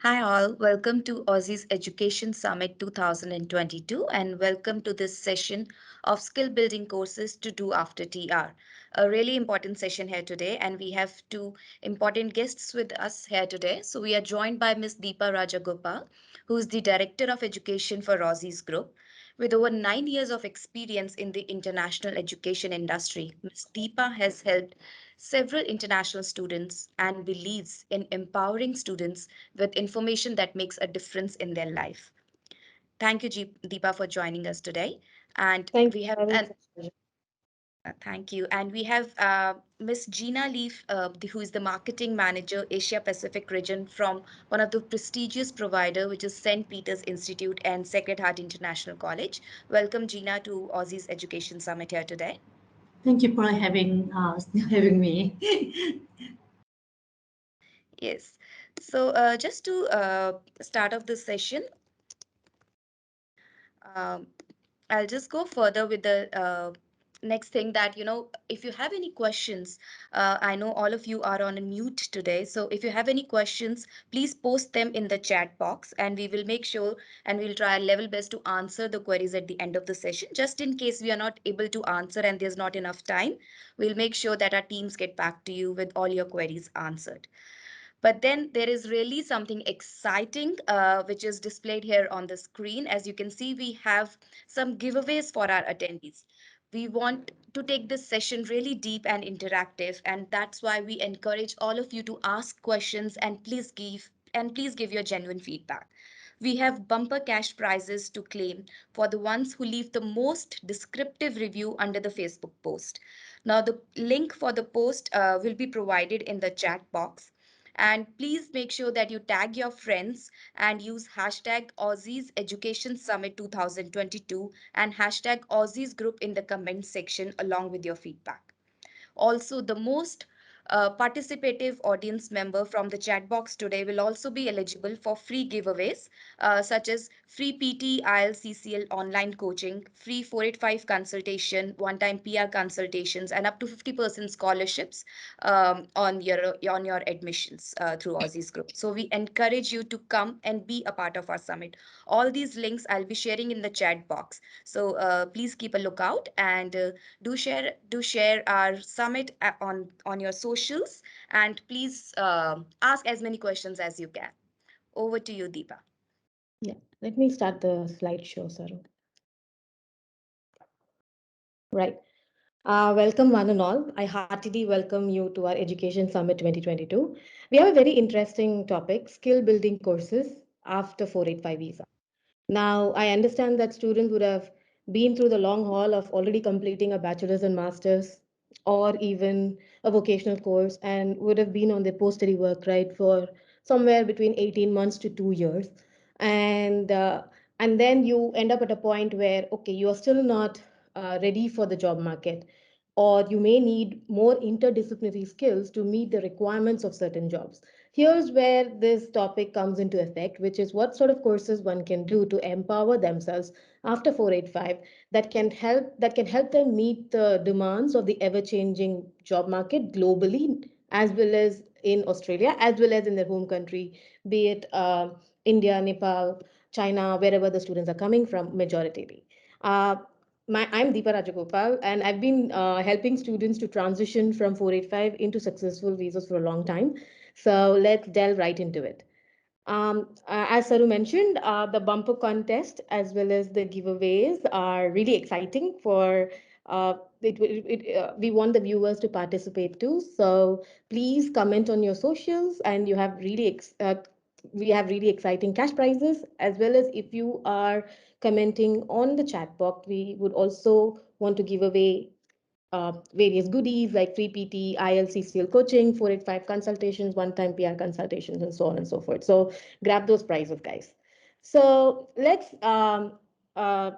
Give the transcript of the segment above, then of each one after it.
Hi all, welcome to Aussizz Education Summit 2022 and welcome to this session of skill building courses to do after TR. A really important session here today and we have two important guests with us here today. So we are joined by Ms. Deepa Rajagopal, who is the Director of Education for Aussizz Group. With over 9 years of experience in the international education industry, Ms. Deepa has helped several international students and believes in empowering students with information that makes a difference in their life. Thank you, Deepa, for joining us today. And Thank you we have for having and such a thank you. And we have Miss Gina Lee, who is the marketing manager, Asia Pacific region from one of the prestigious provider, which is St. Peter's Institute and Sacred Heart International College. Welcome, Gina, to Aussizz Education Summit here today. Thank you for having having me. Yes. So just to start off this session, um, I'll just go further with the next thing that, if you have any questions, I know all of you are on a mute today. So if you have any questions, please post them in the chat box and we will make sure and we'll try our level best to answer the queries at the end of the session. Just in case we are not able to answer and there's not enough time, we'll make sure that our teams get back to you with all your queries answered. But then there is really something exciting which is displayed here on the screen. As you can see, we have some giveaways for our attendees. We want to take this session really deep and interactive, and that's why we encourage all of you to ask questions and please give your genuine feedback. We have bumper cash prizes to claim for the ones who leave the most descriptive review under the Facebook post. Now, the link for the post will be provided in the chat box. And please make sure that you tag your friends and use hashtag Aussizz Education Summit 2022 and hashtag Aussizz Group in the comment section along with your feedback. Also, the most participative audience member from the chat box today will also be eligible for free giveaways such as free PT, ILCCL online coaching, free 485 consultation, one-time PR consultations, and up to 50% scholarships on your admissions through Aussizz Group. So we encourage you to come and be a part of our summit. All these links I'll be sharing in the chat box. So please keep a lookout and do share our summit on your socials and please ask as many questions as you can. Over to you, Deepa. Yeah, let me start the slideshow, Saru. Right. Welcome, one and all. I heartily welcome you to our Education Summit 2022. We have a very interesting topic, skill building courses after 485 visa. Now, I understand that students would have been through the long haul of already completing a bachelor's and master's or even a vocational course and would have been on their post-study work, right, for somewhere between 18 months to 2 years. And and then you end up at a point where, okay, you are still not ready for the job market, or you may need more interdisciplinary skills to meet the requirements of certain jobs. Here's where this topic comes into effect, which is what sort of courses one can do to empower themselves after 485 that can help them meet the demands of the ever-changing job market globally, as well as in Australia, as well as in their home country, be it India, Nepal, China, wherever the students are coming from, majoritarily. Uh, I'm Deepa Rajagopal, and I've been helping students to transition from 485 into successful visas for a long time. So let's delve right into it. As Saru mentioned, the bumper contest as well as the giveaways are really exciting for we want the viewers to participate too. So please comment on your socials, and we have really exciting cash prizes, as well as if you are commenting on the chat box, we would also want to give away various goodies like free PT, ILCCL coaching, 485 consultations, one-time PR consultations, and so on and so forth. So grab those prizes, guys. So let's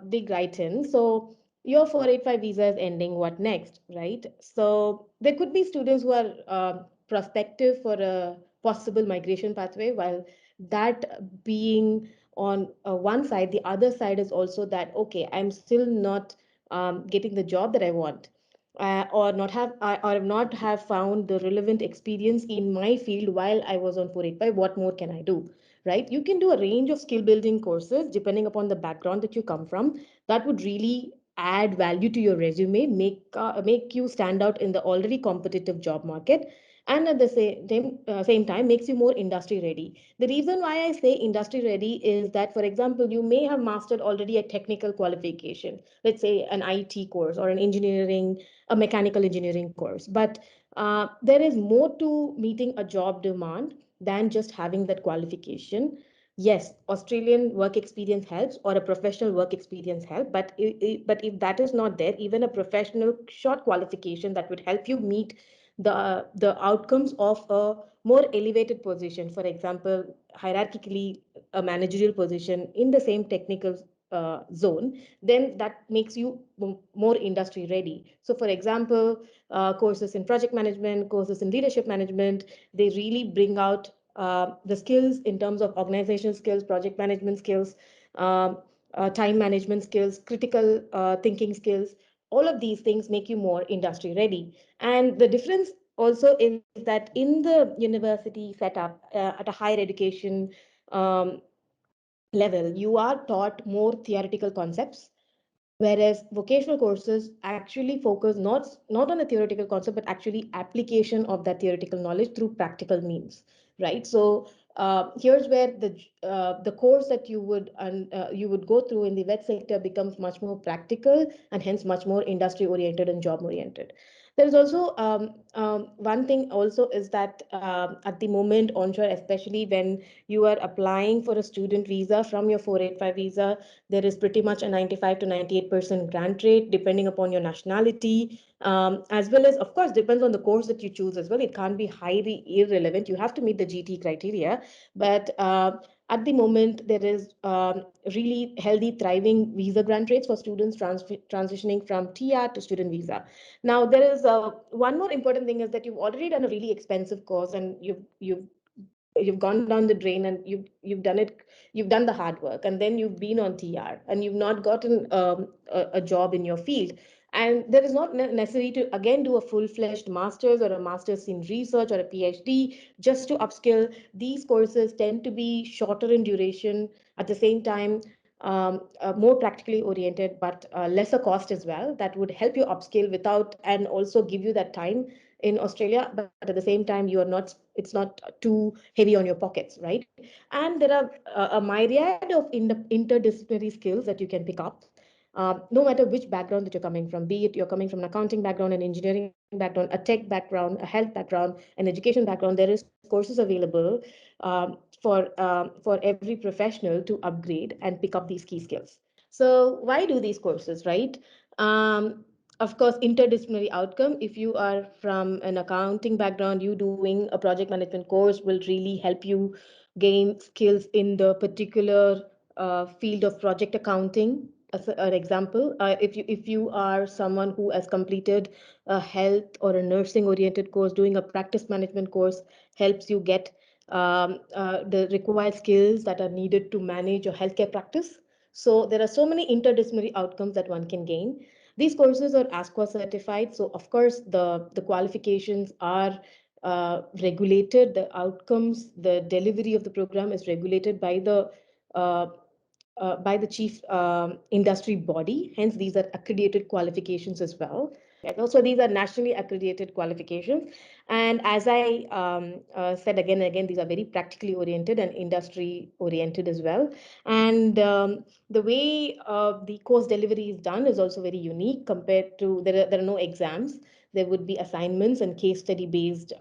dig right in. So your 485 visa is ending. What next, right? So there could be students who are prospective for a possible migration pathway, while that being on one side, the other side is also that, okay, I'm still not getting the job that I want, or not have found the relevant experience in my field while I was on 485. What more can I do? right? You can do a range of skill building courses depending upon the background that you come from that would really add value to your resume, make you stand out in the already competitive job market, and at the same time makes you more industry ready. The reason why I say industry ready is that, for example, you may have mastered already a technical qualification, let's say an IT course or an engineering, a mechanical engineering course, but there is more to meeting a job demand than just having that qualification. Yes, Australian work experience helps or a professional work experience help, but but if that is not there, even a professional short qualification that would help you meet the outcomes of a more elevated position, for example, hierarchically a managerial position in the same technical zone, then that makes you more industry ready. So, for example, courses in project management, courses in leadership management, they really bring out the skills in terms of organizational skills, project management skills, um, time management skills, critical thinking skills. All of these things make you more industry ready. And the difference also is that in the university setup at a higher education um, level, you are taught more theoretical concepts, whereas vocational courses actually focus not on the theoretical concept but actually application of that theoretical knowledge through practical means, right? So here's where the course that you would go through in the vet sector becomes much more practical and hence much more industry oriented and job oriented. There is also one thing also is that at the moment onshore, especially when you are applying for a student visa from your 485 visa, there is pretty much a 95 to 98% grant rate depending upon your nationality, as well as, of course, depends on the course that you choose as well. It can't be highly irrelevant. You have to meet the GT criteria. But at the moment, there is really healthy, thriving visa grant rates for students transitioning from TR to student visa. Now, there is one more important thing is that you've already done a really expensive course and you've gone down the drain and you've done it, you've done the hard work, and then you've been on TR and you've not gotten a job in your field, and there is not necessary to again do a full-fledged master's or a master's in research or a PhD just to upskill. These courses tend to be shorter in duration, at the same time more practically oriented, but lesser cost as well, that would help you upskill without and also give you that time in Australia, but at the same time, you are not, it's not too heavy on your pockets, right? And there are a myriad of interdisciplinary skills that you can pick up. No matter which background that you're coming from, be it you're coming from an accounting background, an engineering background, a tech background, a health background, an education background, there is courses available for every professional to upgrade and pick up these key skills. So why do these courses, right? Of course, interdisciplinary outcome. If you are from an accounting background, you doing a project management course will really help you gain skills in the particular field of project accounting. As an example, if you are someone who has completed a health or a nursing oriented course, doing a practice management course helps you get the required skills that are needed to manage your healthcare practice. So there are so many interdisciplinary outcomes that one can gain. These courses are ASQA certified, so of course the qualifications are regulated. The outcomes, the delivery of the program is regulated uh, by the chief industry body. Hence, these are accredited qualifications as well. And also, these are nationally accredited qualifications. And as I said again and again, these are very practically oriented and industry oriented as well. And the way the course delivery is done is also very unique compared to, there are no exams. There would be assignments and case study based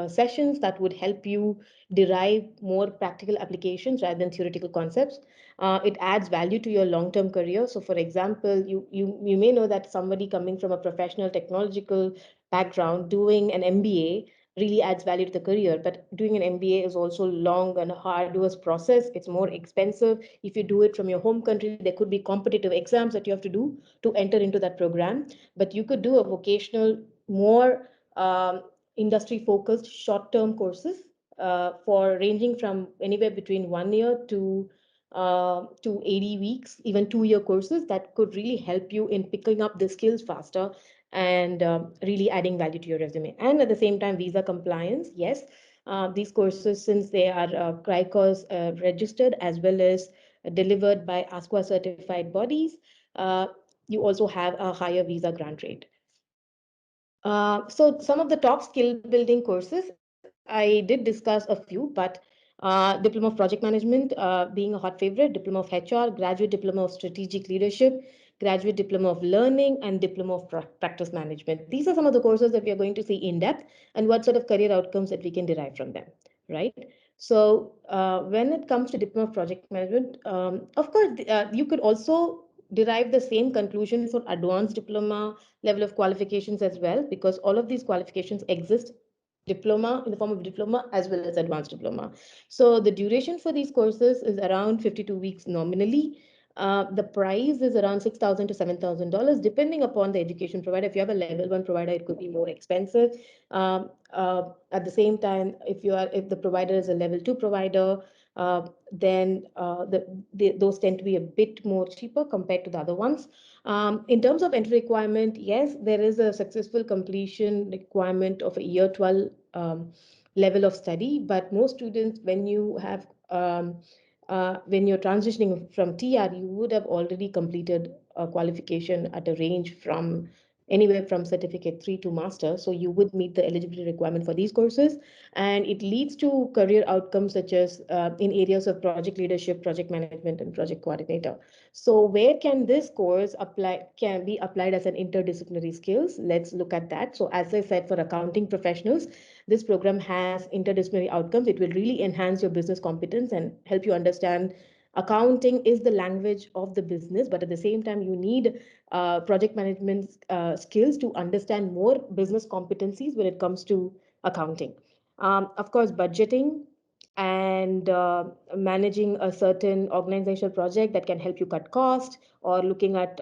sessions that would help you derive more practical applications rather than theoretical concepts. It adds value to your long-term career. So, for example, you may know that somebody coming from a professional technological background doing an MBA really adds value to the career. But doing an MBA is also long and arduous process. It's more expensive. If you do it from your home country, there could be competitive exams that you have to do to enter into that program. But you could do a vocational, more industry-focused short-term courses for ranging from anywhere between 1 year to 80 weeks, even 2 year courses that could really help you in picking up the skills faster and really adding value to your resume. And at the same time, visa compliance, yes. These courses, since they are CRICOS registered as well as delivered by ASQA certified bodies, uh, you also have a higher visa grant rate. So some of the top skill building courses, I did discuss a few, but Diploma of Project Management being a hot favorite, Diploma of HR, Graduate Diploma of Strategic Leadership, Graduate Diploma of Learning, and Diploma of Practice Management. These are some of the courses that we are going to see in depth and what sort of career outcomes that we can derive from them, right? So when it comes to Diploma of Project Management, of course, you could also derive the same conclusion for advanced diploma level of qualifications as well, because all of these qualifications exist diploma in the form of diploma as well as advanced diploma. So the duration for these courses is around 52 weeks nominally. The price is around $6,000 to $7,000, depending upon the education provider. If you have a level one provider, it could be more expensive. At the same time, if the provider is a level two provider, then those tend to be a bit more cheaper compared to the other ones. In terms of entry requirement, yes, there is a successful completion requirement of a year 12 level of study, but most students, when you're transitioning from TR, you would have already completed a qualification at a range from anywhere from certificate 3 to master. So you would meet the eligibility requirement for these courses. And it leads to career outcomes such as in areas of project leadership, project management, and project coordinator. So where can this course can be applied as an interdisciplinary skills? Let's look at that. So as I said, for accounting professionals, this program has interdisciplinary outcomes. It will really enhance your business competence and help you understand accounting is the language of the business, but at the same time, you need project management skills to understand more business competencies when it comes to accounting. Of course, budgeting and managing a certain organizational project that can help you cut cost, or looking at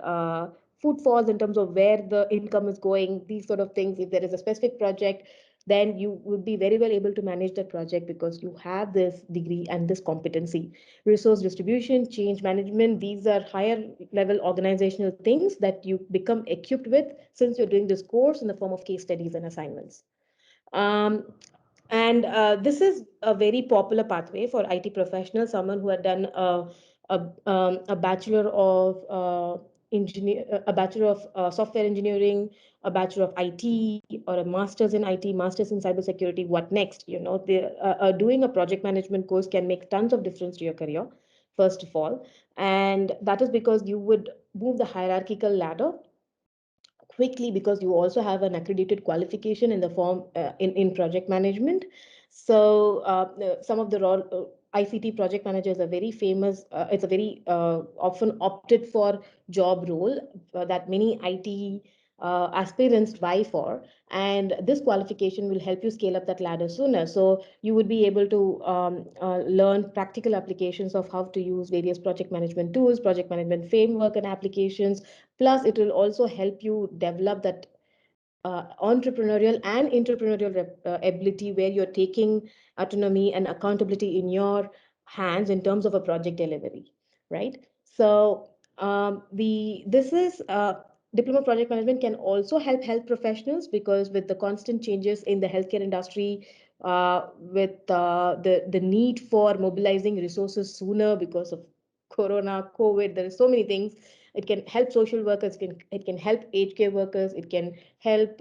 footfalls in terms of where the income is going, these sort of things. If there is a specific project, then you would be very well able to manage that project because you have this degree and this competency. Resource distribution, change management, these are higher level organizational things that you become equipped with since you're doing this course in the form of case studies and assignments. Um, and this is a very popular pathway for IT professionals, someone who had done a bachelor of a bachelor of software engineering, a bachelor of IT, or a master's in IT, master's in cybersecurity. What next? Doing a project management course can make tons of difference to your career, first of all. And that is because you would move the hierarchical ladder quickly because you also have an accredited qualification in the form in project management. So some of the ICT project managers are very famous. It's a very often opted for job role that many IT aspirants vie for, and this qualification will help you scale up that ladder sooner. So you would be able to learn practical applications of how to use various project management tools, project management framework and applications. Plus, it will also help you develop that entrepreneurial and entrepreneurial ability where you're taking autonomy and accountability in your hands in terms of a project delivery, right? So the this is diploma project management can also help health professionals because with the constant changes in the healthcare industry, with the need for mobilizing resources sooner because of corona, COVID, there are so many things. It can help social workers, it can help aged care workers, it can help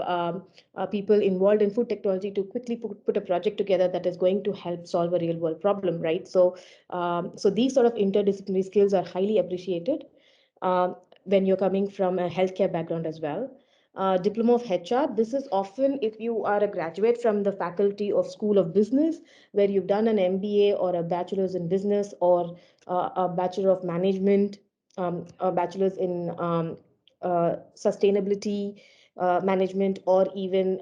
people involved in food technology to quickly put a project together that is going to help solve a real world problem, right? So these sort of interdisciplinary skills are highly appreciated when you're coming from a healthcare background as well. Diploma of HR, this is often if you are a graduate from the faculty of School of Business, where you've done an MBA or a bachelor's in business or a bachelor of management, a bachelor's in sustainability management, or even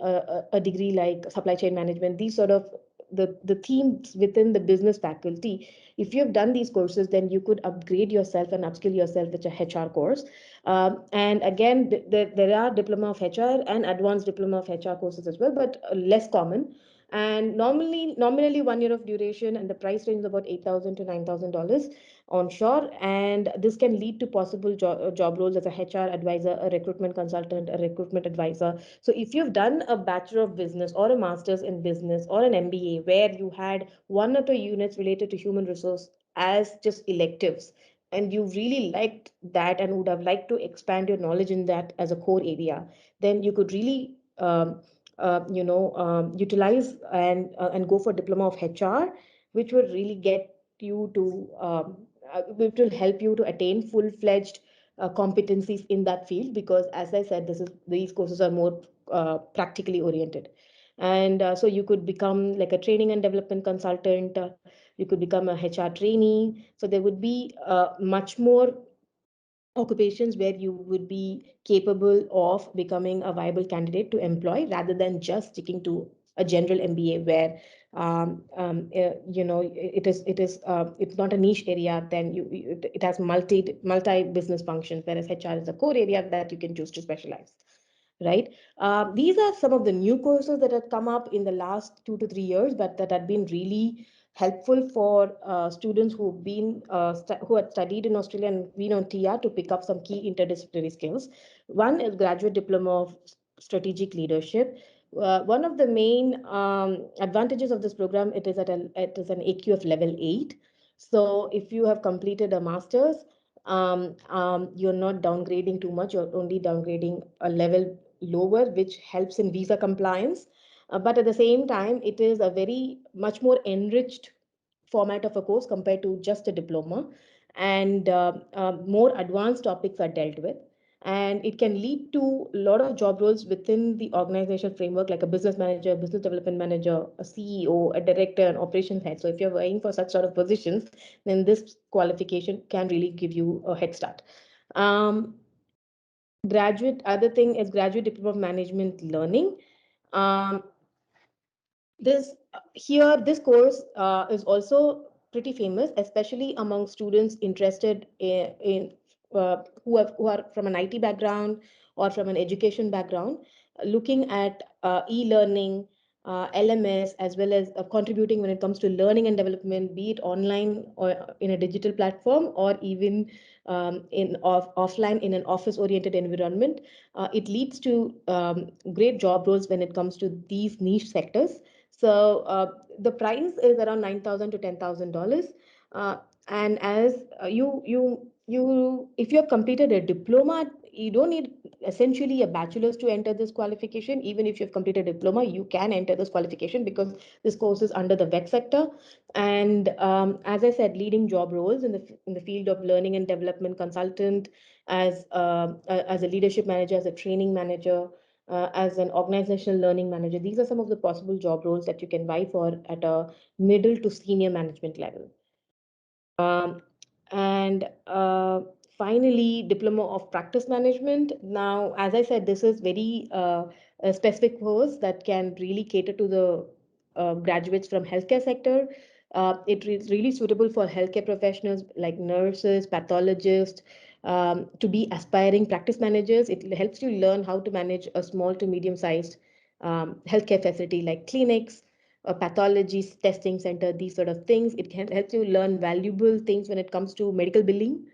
a degree like supply chain management. These sort of the themes within the business faculty. If you have done these courses, then you could upgrade yourself and upskill yourself with a HR course. And again, there are diploma of HR and advanced diploma of HR courses as well, but less common. And nominally 1 year of duration, and the price range is about $8,000 to $9,000. onshore, and this can lead to possible job roles as a HR advisor, a recruitment consultant, a recruitment advisor. So if you've done a Bachelor of Business or a Master's in Business or an MBA where you had one or two units related to human resource as just electives, and you really liked that and would have liked to expand your knowledge in that as a core area, then you could really utilize and go for diploma of HR, which would really get you to which will help you to attain full-fledged competencies in that field, because as I said, these courses are more practically oriented. And so you could become like a training and development consultant, you could become a HR trainee. So there would be much more occupations where you would be capable of becoming a viable candidate to employ, rather than just sticking to a general MBA where it's not a niche area. Then it has multi business functions, whereas HR is a core area that you can choose to specialize, right? These are some of the new courses that have come up in the last 2 to 3 years, but that have been really helpful for students who had studied in Australia and been on TR to pick up some key interdisciplinary skills. One is graduate diploma of strategic leadership. One of the main advantages of this program, it is an AQ of level 8. So if you have completed a master's, you're not downgrading too much. You're only downgrading a level lower, which helps in visa compliance. But at the same time, it is a very much more enriched format of a course compared to just a diploma, and more advanced topics are dealt with. And it can lead to a lot of job roles within the organizational framework, like a business manager, business development manager, a CEO, a director, and operations head. So if you're vying for such sort of positions, then this qualification can really give you a head start. Um, Graduate, other thing is graduate diploma of management learning. Um, this course is also pretty famous, especially among students interested who are from an IT background or from an education background, looking at e-learning, LMS, as well as contributing when it comes to learning and development, be it online or in a digital platform, or even offline in an office-oriented environment. It leads to great job roles when it comes to these niche sectors. So the price is around $9,000 to $10,000. Uh, and as if you have completed a diploma, you don't need essentially a bachelor's to enter this qualification. Even if you've completed a diploma, you can enter this qualification because this course is under the vet sector. And as I said, leading job roles in the field of learning and development consultant, as a leadership manager, as a training manager, as an organizational learning manager. These are some of the possible job roles that you can vie for at a middle to senior management level. Um, and finally, diploma of practice management. Now, as I said, this is very a specific course that can really cater to the graduates from healthcare sector. It is really suitable for healthcare professionals like nurses, pathologists, to be aspiring practice managers. It helps you learn how to manage a small to medium-sized healthcare facility like clinics, a pathology testing center, these sort of things. It can help you learn valuable things when it comes to medical billing,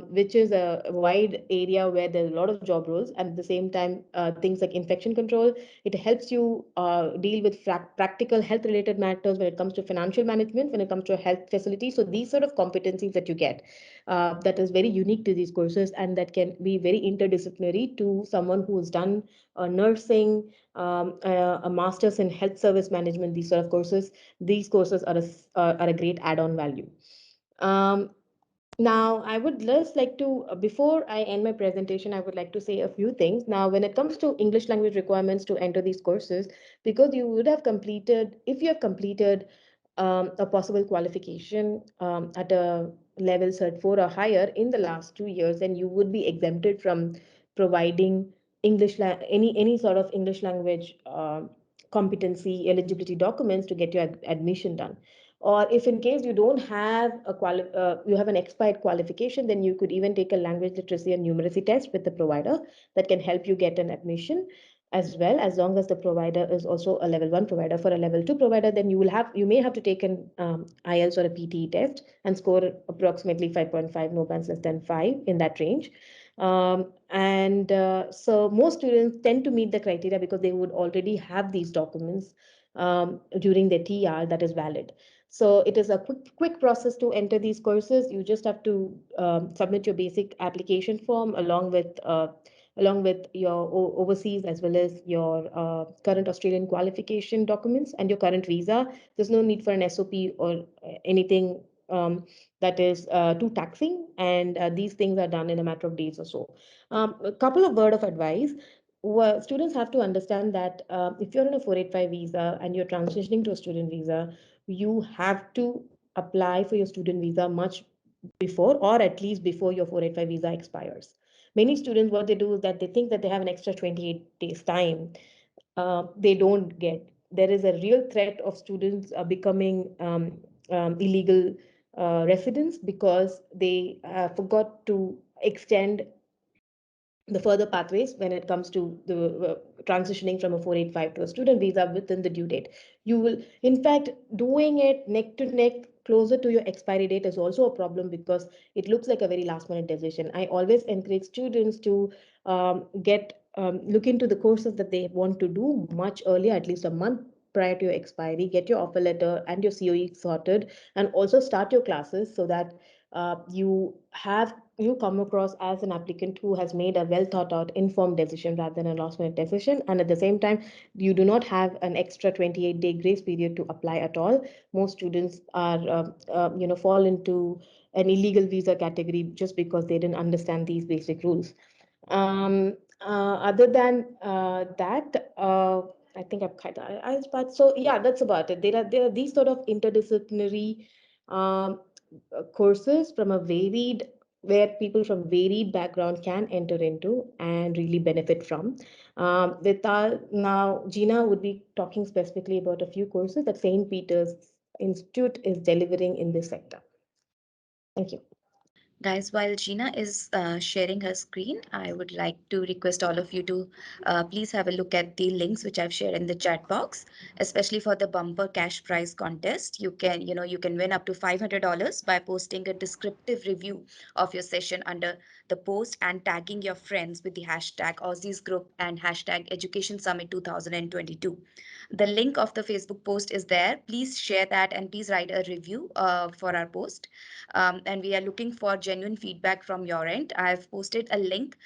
which is a wide area where there's a lot of job roles. And at the same time, things like infection control. It helps you deal with practical health related matters when it comes to financial management, when it comes to a health facility. So these sort of competencies that you get, that is very unique to these courses, and that can be very interdisciplinary to someone who's done nursing, a master's in health service management, these sort of courses. These courses are a great add-on value. Um, Now, I would just like to, before I end my presentation, I would like to say a few things. Now, when it comes to English language requirements to enter these courses, because you would have completed, if you have completed a possible qualification at a level Cert 4 or higher in the last 2 years, then you would be exempted from providing any sort of English language competency eligibility documents to get your admission done. Or if in case you don't have you have an expired qualification, then you could even take a language literacy and numeracy test with the provider that can help you get an admission. as well, as long as the provider is also a level 1 provider. For a level 2 provider, then you may have to take an IELTS or a PTE test and score approximately 5.5, no bands less than 5, in that range. And so most students tend to meet the criteria because they would already have these documents during their TR that is valid. So it is a quick process to enter these courses. You just have to submit your basic application form along with your overseas as well as your current Australian qualification documents and your current visa. There's no need for an SOP or anything that is too taxing, and these things are done in a matter of days or so. A couple of word of advice. Well, students have to understand that if you're on a 485 visa and you're transitioning to a student visa, you have to apply for your student visa much before, or at least before your 485 visa expires. Many students, what they do is that they think that they have an extra 28 days time. They don't get. There is a real threat of students becoming illegal residents because they forgot to extend the further pathways when it comes to the transitioning from a 485 to a student visa within the due date. You will, in fact, doing it neck to neck closer to your expiry date is also a problem because it looks like a very last minute decision. I always encourage students to look into the courses that they want to do much earlier, at least a month prior to your expiry. Get your offer letter and your COE sorted, and also start your classes so that you come across as an applicant who has made a well thought out informed decision rather than a last minute decision. And at the same time, you do not have an extra 28-day grace period to apply at all. Most students are fall into an illegal visa category just because they didn't understand these basic rules. Other than that, I think I've kind of, but so yeah, that's about it. There are these sort of interdisciplinary um, courses from a varied where people from varied background can enter into and really benefit from. With our, now Gina would be talking specifically about a few courses that St. Peter's Institute is delivering in this sector. Thank you. Guys, while Gina is sharing her screen, I would like to request all of you to please have a look at the links which I've shared in the chat box, especially for the bumper cash prize contest. You can win up to $500 by posting a descriptive review of your session under the post and tagging your friends with the hashtag Aussizz group and hashtag Education Summit 2022. The link of the Facebook post is there. Please share that and please write a review for our post. And we are looking for genuine feedback from your end. I've posted a link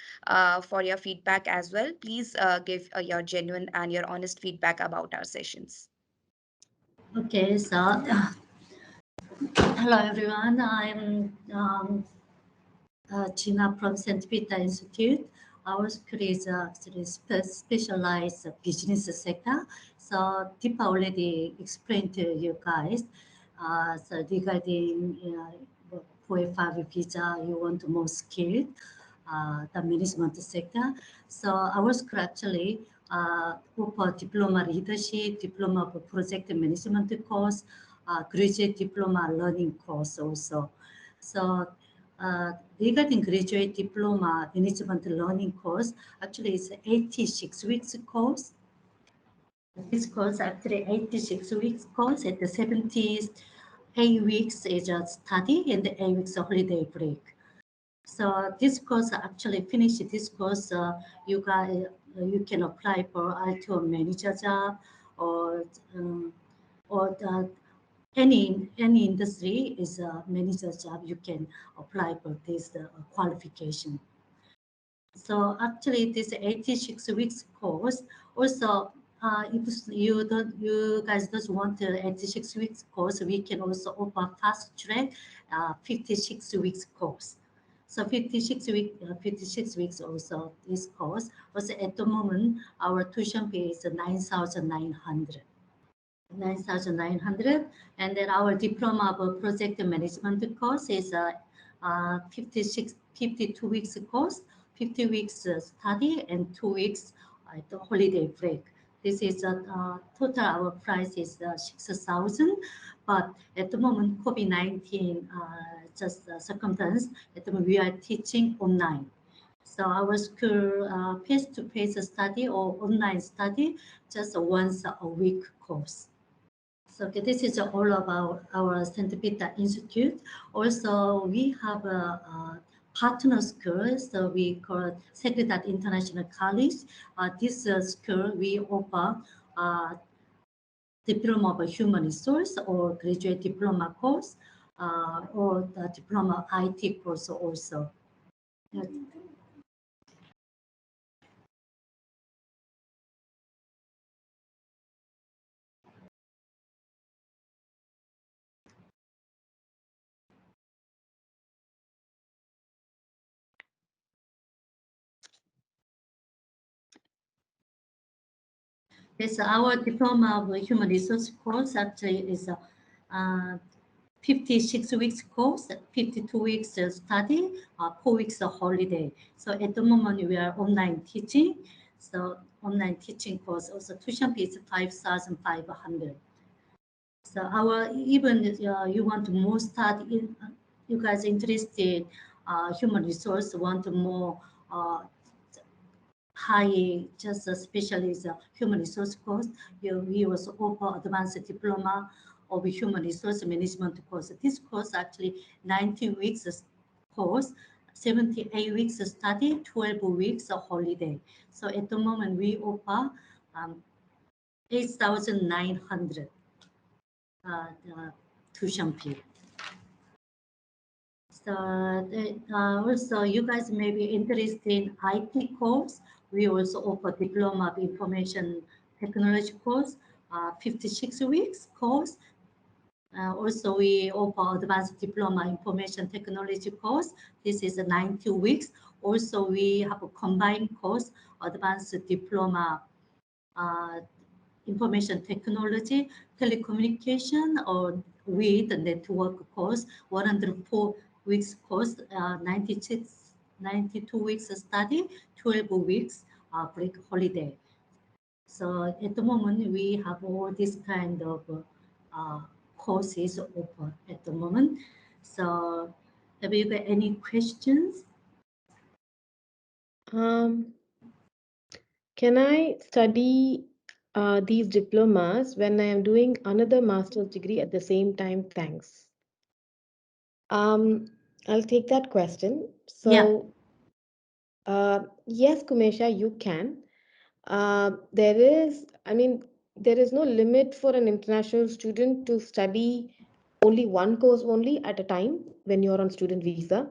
for your feedback as well. Please give your genuine and your honest feedback about our sessions. Okay, so hello everyone. I'm Gina from St. Peter Institute. Our school is actually specialized business sector. So Deepa already explained to you guys. So regarding 485 visa, you want more skilled, the management sector. So our school actually offer diploma leadership, diploma of project management course, graduate diploma learning course also. So regarding graduate diploma management learning course, actually it's 86 weeks course. This course actually 86 weeks course at the 78 weeks is a study and 8 weeks of holiday break. So this course actually finish this course, you can apply for ITO manager job or the any industry is a manager job, you can apply for this qualification. So actually, this 86 weeks course also, if you guys don't want the 86 weeks course, we can also offer fast track 56 weeks course. So 56 weeks also this course. Also at the moment, our tuition fee is 9,900. 9,900, and then our diploma of project management course is 52 weeks course, 50 weeks study, and 2 weeks the holiday break. This is total our price is 6,000, but at the moment COVID-19 just circumstance, at the moment we are teaching online. So our school face-to-face study or online study just once a week course. So okay, this is all about our St. Peter Institute. Also, we have a partner school, so we call it Sacred International College. This school, we offer uh, diploma of human resource or graduate diploma course or the diploma IT course also. Yeah. Yes, our diploma of human resource course actually is a uh, 56 weeks course, 52 weeks study, 4 weeks of holiday. So at the moment we are online teaching. So online teaching course also tuition fee is 5,500. So our even you want more study, you guys interested human resource want more uh, high just specialist human resource course. We also offer advanced diploma of human resource management course. This course actually 19 weeks course, 78 weeks study, 12 weeks of holiday. So at the moment we offer 8,900 the tuition fee. So also you guys may be interested in IT course. We also offer diploma of information technology course, 56 weeks course. Also, we offer advanced diploma information technology course. This is a 90 weeks. Also, we have a combined course, advanced diploma uh, information technology, telecommunication, or with the network course, 104 weeks course, 96, 92 weeks study, 12 weeks break holiday. So at the moment, we have all this kind of uh, courses open at the moment. So have you got any questions? Um, can I study these diplomas when I am doing another master's degree at the same time? Thanks. Um, I'll take that question. Yeah, So, yes, Kumesha, you can. There is, I mean, there is no limit for an international student to study only one course only at a time when you're on student visa.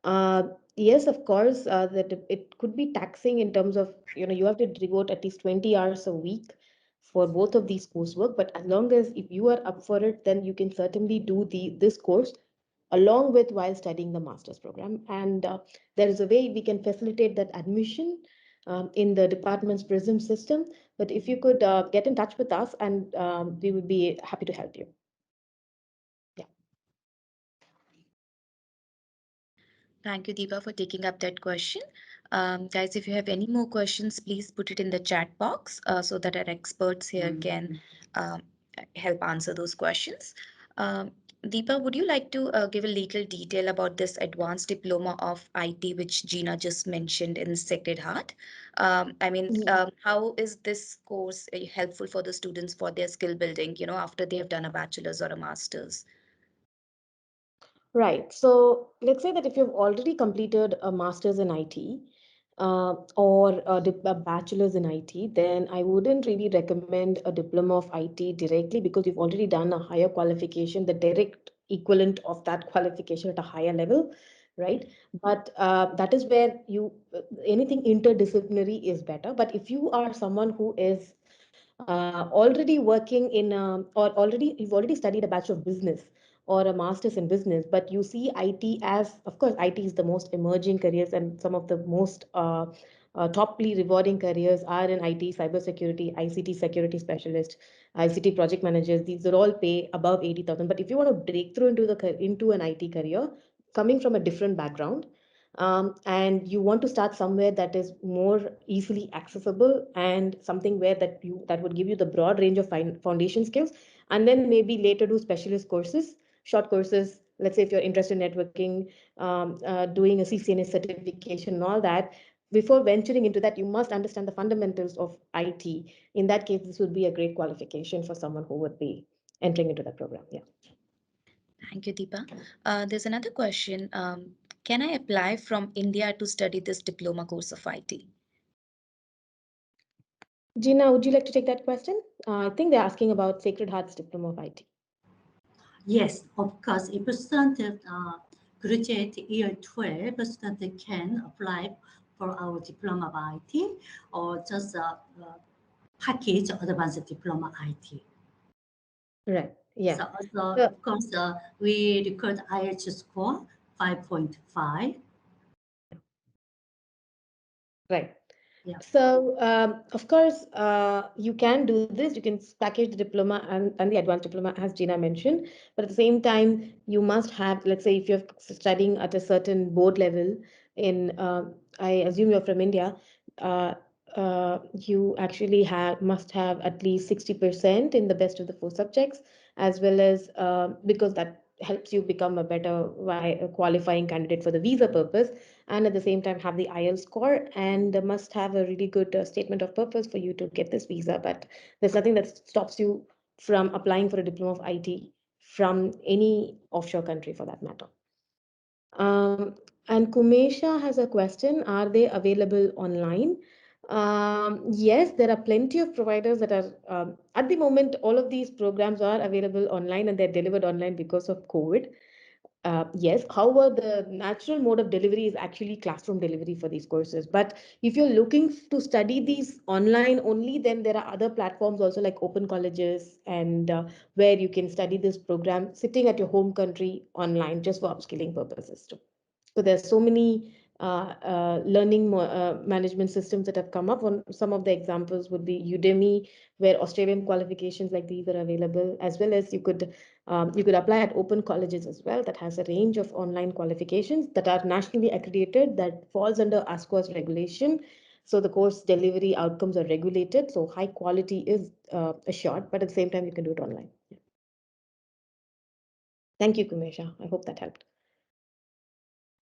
Uh, yes, of course, that it could be taxing in terms of, you have to devote at least 20 hours a week for both of these coursework. But as long as if you are up for it, then you can certainly do this course along with while studying the master's program. And there is a way we can facilitate that admission in the department's PRISM system. But if you could get in touch with us, and we would be happy to help you. Yeah. Thank you, Deepa, for taking up that question. Guys, if you have any more questions, please put it in the chat box so that our experts here can um, help answer those questions. Um, Deepa, would you like to give a little detail about this advanced diploma of IT, which Gina just mentioned in Sacred Heart? How is this course helpful for the students for their skill building, after they have done a bachelor's or a master's? Right. So let's say that if you've already completed a master's in IT or a bachelor's in IT, then I wouldn't really recommend a diploma of IT directly because you've already done a higher qualification, the direct equivalent of that qualification at a higher level, right? But that is where anything interdisciplinary is better. But if you are someone who is already working in or you've already studied a bachelor of business or a master's in business, but you see IT as, of course, IT is the most emerging careers, and some of the most toply rewarding careers are in IT, cybersecurity, ICT security specialist, ICT project managers. These are all pay above 80,000. But if you want to break through into an IT career, coming from a different background, and you want to start somewhere that is more easily accessible and something where that would give you the broad range of foundation skills, and then maybe later do specialist courses, short courses let's say if you're interested in networking, doing a CCNA certification and all that, before venturing into that, you must understand the fundamentals of IT. In that case, this would be a great qualification for someone who would be entering into that program. Yeah. Thank you, Deepa. There's another question. Can I apply from India to study this diploma course of IT? Gina, would you like to take that question? I think they're asking about Sacred Heart's Diploma of IT. Yes, of course, if a student graduate year 12, a student can apply for our diploma of IT or just package advanced diploma IT. Right. Yeah. So also, So, of course, we record IELTS score 5.5. right. Yeah. So, of course, you can do this. You can package the diploma and the advanced diploma, as Gina mentioned. But at the same time, you must have, let's say, if you're studying at a certain board level in, I assume you're from India, uh, you actually must have at least 60% in the best of the four subjects, as well as because that helps you become a better qualifying candidate for the visa purpose, and at the same time have the IELTS score and must have a really good statement of purpose for you to get this visa. But there's nothing that stops you from applying for a diploma of IT from any offshore country for that matter. Um, and Kumesha has a question. Are they available online? Yes, there are plenty of providers that are, at the moment, all of these programs are available online and they're delivered online because of COVID. Yes, however, the natural mode of delivery is actually classroom delivery for these courses. But if you're looking to study these online only, then there are other platforms also like open colleges and where you can study this program sitting at your home country online just for upskilling purposes too. So there's so many learning management systems that have come up. One, some of the examples would be Udemy, where Australian qualifications like these are available, as well as you could apply at open colleges as well that has a range of online qualifications that are nationally accredited that falls under ASCO's regulation. So the course delivery outcomes are regulated, so high quality is assured, but at the same time you can do it online. Yeah. Thank you, Kumesha. I hope that helped.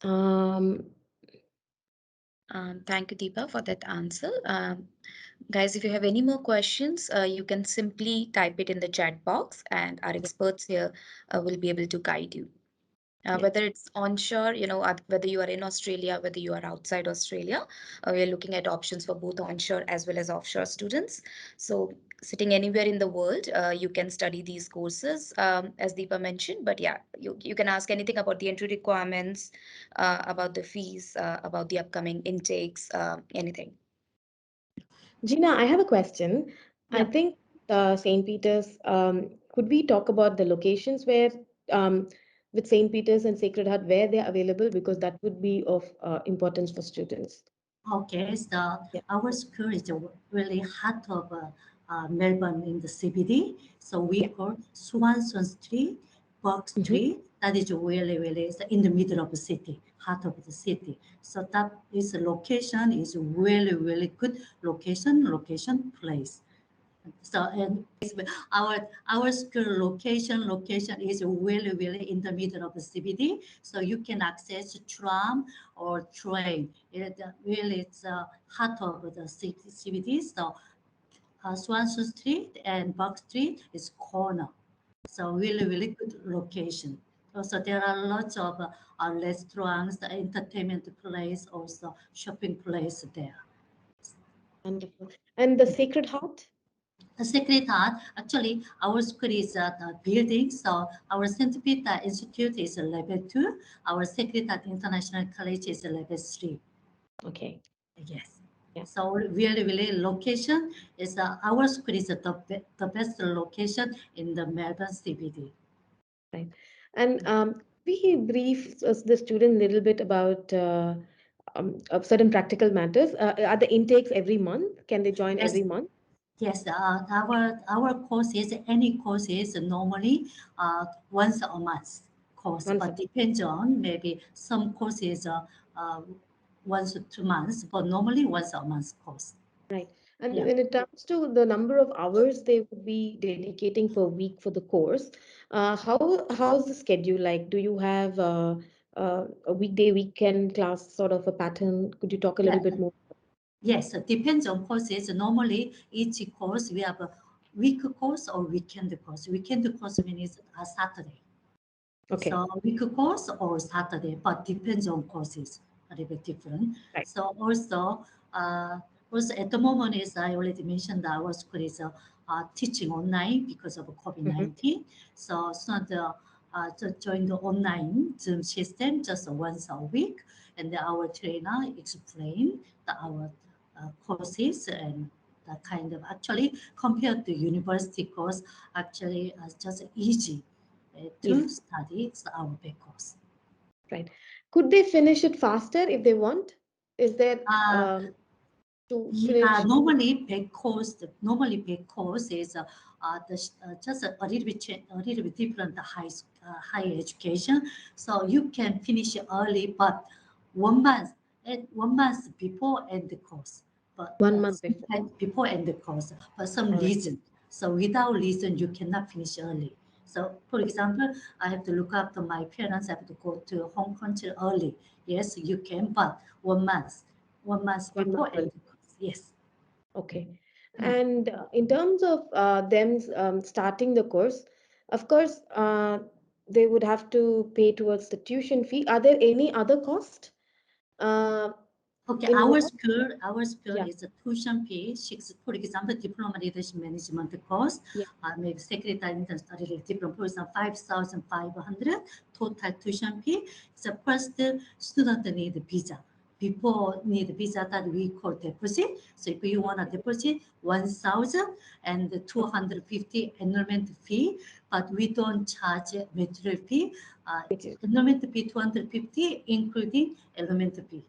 Um, Thank you, Deepa, for that answer. Guys, if you have any more questions, you can simply type it in the chat box, and our experts here will be able to guide you. yeah. Whether it's onshore, whether you are in Australia, whether you are outside Australia, we are looking at options for both onshore as well as offshore students. So sitting anywhere in the world, you can study these courses, as Deepa mentioned. But yeah, you can ask anything about the entry requirements, about the fees, about the upcoming intakes, anything. Gina, I have a question. I Yeah. think St. Peter's, could we talk about the locations where, um, with St. Peter's and Sacred Heart, where they're available? Because that would be of importance for students. Okay, so Yeah. our school is really heart of Melbourne in the CBD. So we Yeah. call Swanson Street, Park Hmm. Street. That is really is in the middle of the city, heart of the city. So that is a location is really good location place. So and our school location is really in the middle of the CBD. So you can access tram or train. Really it's heart of the city CBD. So Swansea Street and Park Street is corner. So really good location. Also, there are lots of restaurants, the entertainment place, also shopping place there. Wonderful. And the Sacred Heart? The Sacred Heart, actually, our school is a building. So our St. Peter Institute is a level 2. Our Sacred Heart International College is a level 3. Okay. Yes. Yeah. So really location is our school is the best location in the Melbourne CBD. Right. And we brief the student a little bit about certain practical matters. Are the intakes every month? Can they join Yes, every month? yes. Our courses, any courses normally once a month course, Once a but depends on maybe some courses uh, once or 2 months, but normally once a month course. Right. And Yeah. when it comes to the number of hours they would be dedicating per week for the course, how's the schedule like? Do you have a weekday, weekend class sort of a pattern? Could you talk a Yeah. little bit more? Yes, it depends on courses. Normally, each course we have a week course or weekend course. Weekend course means a Saturday. Okay, So week course or Saturday, but depends on courses, a little bit different. right. So uh, also at the moment, as I already mentioned, our school is teaching online because of Mm-hmm. COVID-19. So the to join the online Zoom system just once a week, and then our trainer explain our courses and the kind of actually compared to university course, actually just easy to Easy, study our back course. right. Could they finish it faster if they want? Is there Uh, to yeah, finish? normally back course is just a little bit a little bit different higher education. So you can finish early, but 1 month 1 month before end the course, but 1 month before. before end the course for some All right. reason. So without reason, you cannot finish early. So, for Okay. example, I have to look after my parents. I have to go to home country early. Yes, you can, but 1 month, 1 month 1 month before end early. the course. Yes. Okay. Yeah. And in terms of them starting the course, of course, they would have to pay towards the tuition fee. Are there any other cost uh, Okay, involved? our school Yeah. is a tuition fee. Six, for example, diploma leadership management course, Yeah. maybe secretary and study diploma, for example, 5,500 total tuition fee. So first, the student need visa. Before need visa that we call deposit. So if you want a deposit, 1,000 and Okay. 250 enrollment fee, but we don't charge material fee. Uh, Which is Enrollment fee 250, including enrollment fee.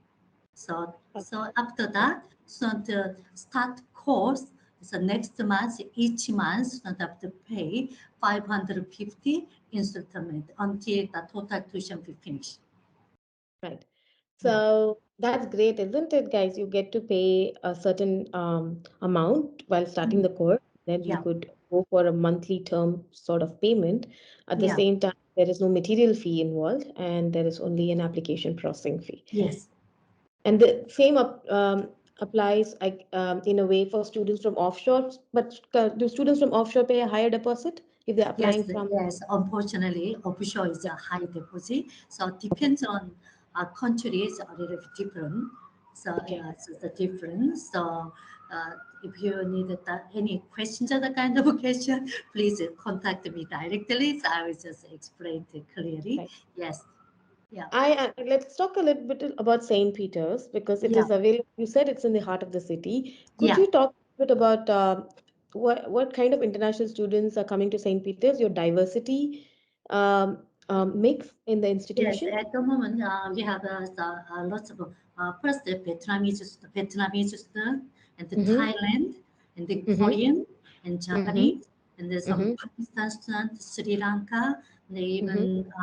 So after okay. that, so the start course, so next month, each month, so they have to pay 550 installment until the total tuition fee finish. Right. Yeah, So that's great, isn't it, guys? You get to pay a certain amount while starting Mm. the course. Then you Yeah, could go for a monthly term sort of payment. At the yeah, same time, there is no material fee involved, and there is only an application processing fee. yes. And the same applies in a way for students from offshore. But do students from offshore pay a higher deposit if they're Yes, applying from? yes. Unfortunately, official is Yeah. a high deposit. So it Okay. depends on countries a little bit different. So Okay. it's the difference. So if you need any questions or the kind of question, please contact me directly. So I will just explain it clearly. Right. Yes. Yeah. Let's talk a little bit about St. Peter's because it Yeah. is available. You said it's in the heart of the city. Could Yeah. you talk a bit about what kind of international students are coming to St. Peter's? Your diversity mix in the Yes, institution? at the moment, we have lots of first the Vietnamese student, and the Mm-hmm. Thailand, and the Mm-hmm. Korean, and Mm-hmm. Japanese, and there's some Mm-hmm. Pakistan student, Sri Lanka, and Mm-hmm. even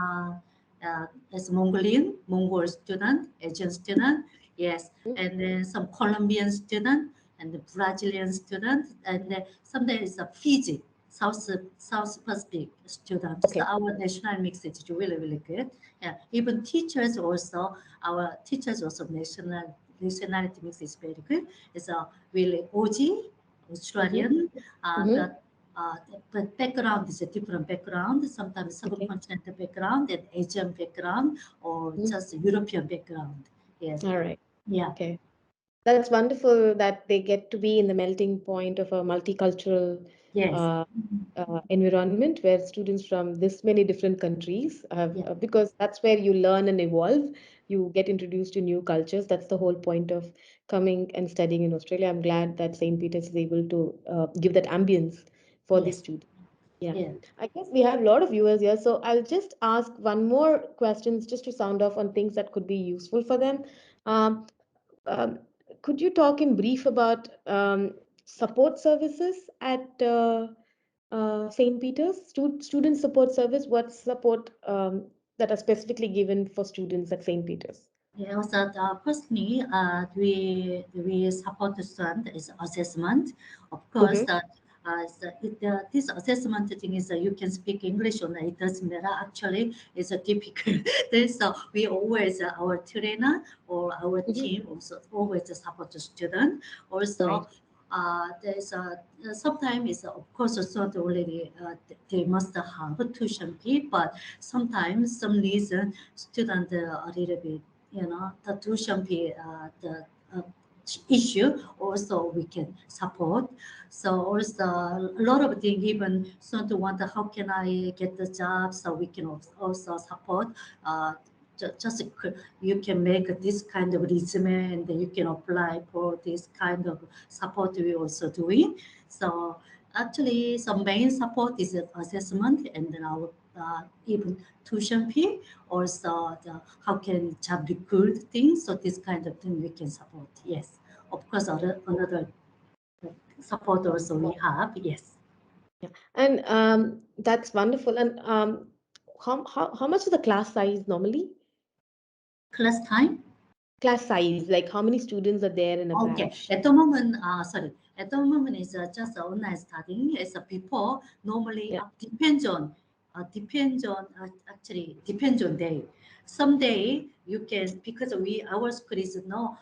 there's Mongol student, Asian student, yes, and then some Colombian student, and the Brazilian student, and some there is a Fiji. South Pacific students. So Okay. our national mix is really, really good. Yeah, even teachers also, our teachers also nationality mix is very good. It's a really OG, Mm-hmm. Australian, Mm-hmm. but the background is a different background, sometimes Okay. subcontinental background and Asian background or Mhm. just European background. Yes. All right. Yeah. Okay. That's wonderful that they get to be in the melting point of a multicultural Yes. uh, environment where students from this many different countries have, Yeah. because that's where you learn and evolve. You get introduced to new cultures. That's the whole point of coming and studying in Australia. I'm glad that St. Peter's is able to give that ambience for the Yes. students. Yeah. Yeah. I guess we have a lot of viewers here, so I'll just ask one more questions just to sound off on things that could be useful for them. Um, um, could you talk in brief about support services at St. Peter's? Student support service, what support that are specifically given for students at St. Peter's? Yeah, also, personally, we support the student is assessment. Of course, Mm-hmm. this assessment thing is you can speak English or not. It doesn't matter. Actually, it's a difficult. This we always our trainer or our Mm-hmm. team also always support the student. Right. Also, there's sometimes it's of course the student already they must have a tuition fee, but sometimes some reason student a little bit the tuition fee, the issue also we can support. So also a lot of things even so to wonder how can I get the job, so we can also support. Uh, just you can make this kind of resume and then you can apply for this kind of support we also doing. So actually some main support is assessment and then our even tuition fee, also the how can job recruit things. So this kind of thing we can support. Yes, of course, another support also we have. Yes, Yeah. And that's wonderful. And how much is the class size normally? class time. Class size, like how many students are there in a Okay, batch? at the moment, at the moment is just online studying. As a people, normally Yeah. actually depends on day. Some day you can because we our school is no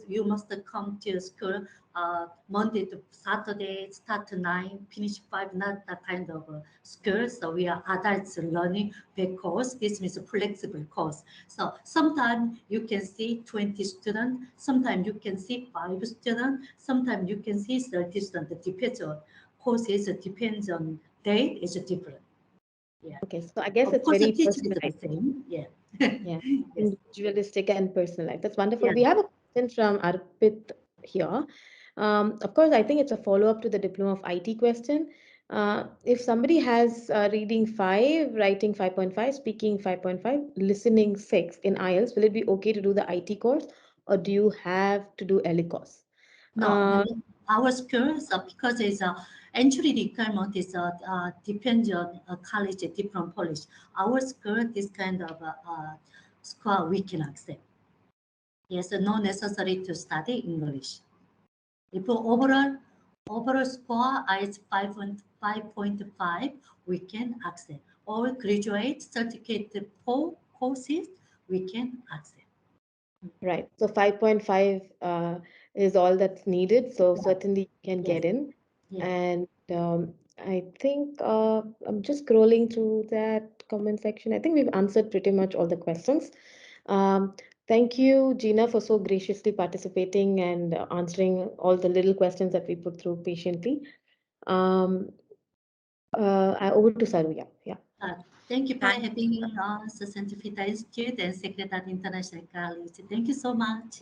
you must come to school Monday to Saturday start to 9 finish 5, not that kind of school. So we are adults learning the course. This means a flexible course. So sometimes you can see 20 students, sometimes you can see 5 students, sometimes you can see 30 students. It depends on courses, it depends on date, it's different. Yeah. Okay, so I guess Of it's course, the very teacher is the personalized. same. Yeah. Yeah, Yes. individualistic and personalized. That's wonderful. Yeah. We have a question from Arpit here. Of course, I think it's a follow-up to the Diploma of IT question. If somebody has reading 5, writing 5.5, speaking 5.5, listening 6 in IELTS, will it be okay to do the IT course or do you have to do ELI course? No, Uh, our schools, because it's a entry requirement is depends on college diploma polish. Our school, this kind of score we can accept. Yes, no necessary to study English. If overall score is 5.5, we can accept. Or graduate certificate for courses, we can accept. right. So 5.5 is all that's needed. So certainly you can Yes, get in. yeah. And I think I'm just scrolling through that comment section. I think we've answered pretty much all the questions. Um, Thank you, Gina, for so graciously participating and answering all the little questions that we put through patiently. Um, Over to Saru. Yeah, yeah. Uh, Thank you for Thank having us, the Scientific Institute and Secretary International College. Thank you so much.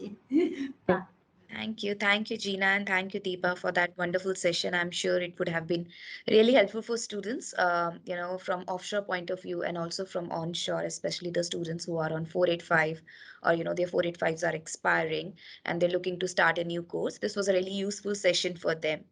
Bye. Thank you, Gina, and thank you, Deepa, for that wonderful session. I'm sure it would have been really helpful for students, from offshore point of view and also from onshore, especially the students who are on 485 or, their 485s are expiring and they're looking to start a new course. This was a really useful session for them.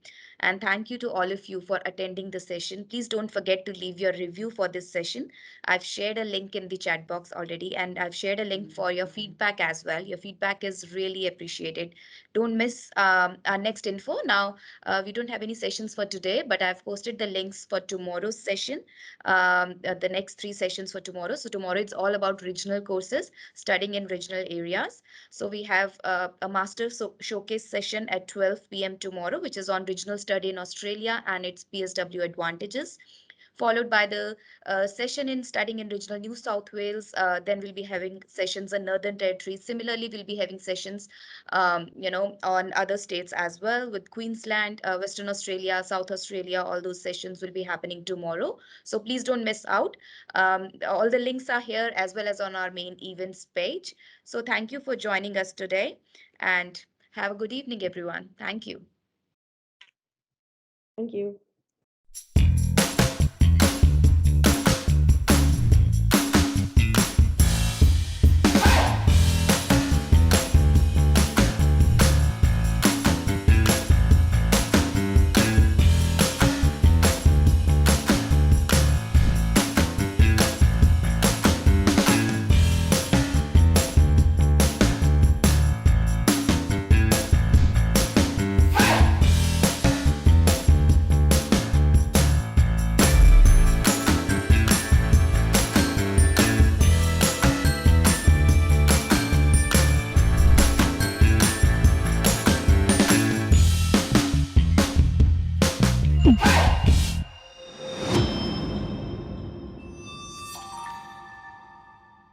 And thank you to all of you for attending the session. Please don't forget to leave your review for this session. I've shared a link in the chat box already, and I've shared a link for your feedback as well. Your feedback is really appreciated. Don't miss our next info. Now, we don't have any sessions for today, but I've posted the links for tomorrow's session, the next 3 sessions for tomorrow. So tomorrow it's all about regional courses, studying in regional areas. So we have a master showcase session at 12 p.m. tomorrow, which is on regional study in Australia and its PSW advantages, followed by the session in studying in regional New South Wales. Then we'll be having sessions in Northern Territory. Similarly, we'll be having sessions, on other states as well, with Queensland, Western Australia, South Australia. All those sessions will be happening tomorrow. So please don't miss out. All the links are here as well as on our main events page. So thank you for joining us today and have a good evening, everyone. Thank you. Thank you.